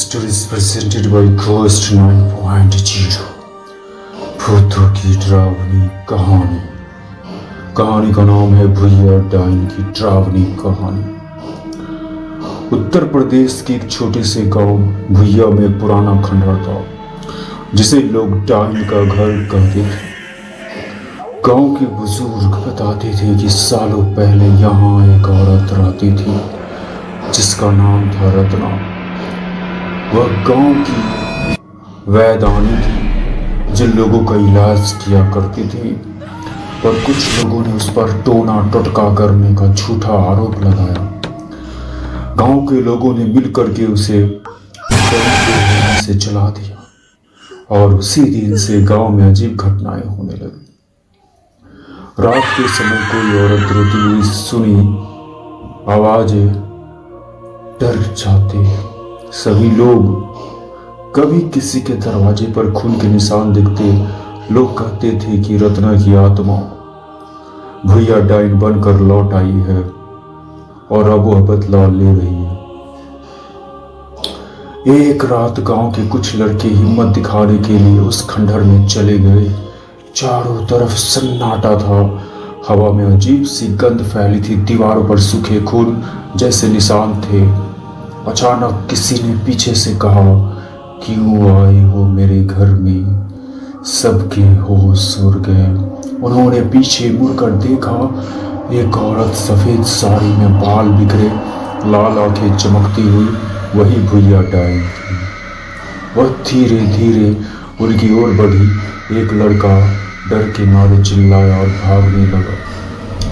Story is presented by ghost 9.0। भूतों की डरावनी कहानी। कहानी का नाम है भुइया डाइन की डरावनी कहानी। उत्तर प्रदेश के एक छोटे से गांव भुइया में एक पुराना खंडर था जिसे लोग डाइन का घर कहते थे। गांव के बुजुर्ग बताते थे कि सालों पहले यहाँ एक औरत रहती थी जिसका नाम था रत्ना। वह गांव की वैदानी थी जिन लोगों का इलाज किया करती थी, पर कुछ लोगों ने उस पर टोना टटका करने का झूठा आरोप लगाया। गांव के लोगों ने मिलकर के उसे से जला दिया और उसी दिन से गांव में अजीब घटनाएं होने लगी। रात के समय कोई औरत रोती हुई सुनी आवाजें डर जाते सभी लोग। कभी किसी के दरवाजे पर खून के निशान दिखते, लोग कहते थे कि रत्ना की आत्मा भुइया डाइन बनकर लौट आई है और अब वह बदला ले रही है। एक रात गांव के कुछ लड़के हिम्मत दिखाने के लिए उस खंडहर में चले गए। चारों तरफ सन्नाटा था, हवा में अजीब सी गंध फैली थी, दीवारों पर सूखे खून जैसे निशान थे। अचानक किसी ने पीछे से कहा, क्यों आए हो मेरे घर में? सबके होश उड़ गए। उन्होंने पीछे मुड़कर देखा, एक औरत सफेद साड़ी में बाल बिखरे, लाल आंखें चमकती हुई, वही भुइया डाइन थी। वह धीरे धीरे उनकी ओर बढ़ी। एक लड़का डर के मारे चिल्लाया और भागने लगा,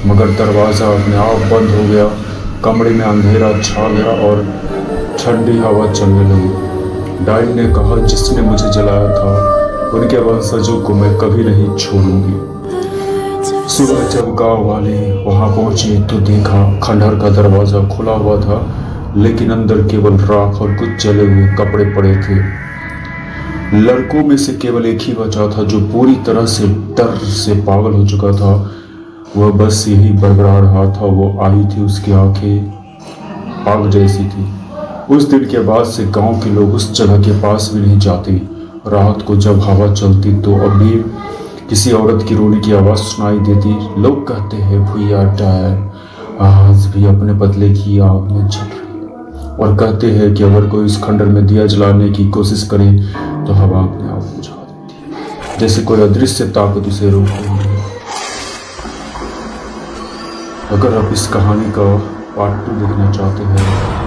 मगर दरवाजा अपने आप बंद हो गया। कमरे में अंधेरा छा गया और ठंडी हवा चलने लगी। डाइन ने कहा, जिसने मुझे जलाया था उनके वंशजों को मैं कभी नहीं छोड़ूंगी। सुबह जब गांव वाले वहां पहुंचे तो देखा खंडहर का दरवाजा खुला हुआ था, लेकिन अंदर केवल राख और कुछ जले हुए कपड़े पड़े थे। लड़कों में से केवल एक ही बचा था जो पूरी तरह से डर से पागल हो चुका था। वह बस यही बड़बड़ा रहा था। वो आई थी, उसकी आंखें आग जैसी थी। उस दिन के बाद से गांव के लोग उस जगह के पास भी नहीं जाते। रात को जब हवा चलती तो अब भी किसी औरत की रोने की आवाज सुनाई देती। लोग कहते हैं भुइया डाइन आज भी अपने बदले की आग में जल रही, और कहते हैं कि अगर कोई इस खंडर में दिया जलाने की कोशिश करे तो हवा अपने आप बुझा देती है, जैसे कोई अदृश्य ताकत उसे रोक रही है। अगर आप इस कहानी का पार्ट 2 देखना चाहते हैं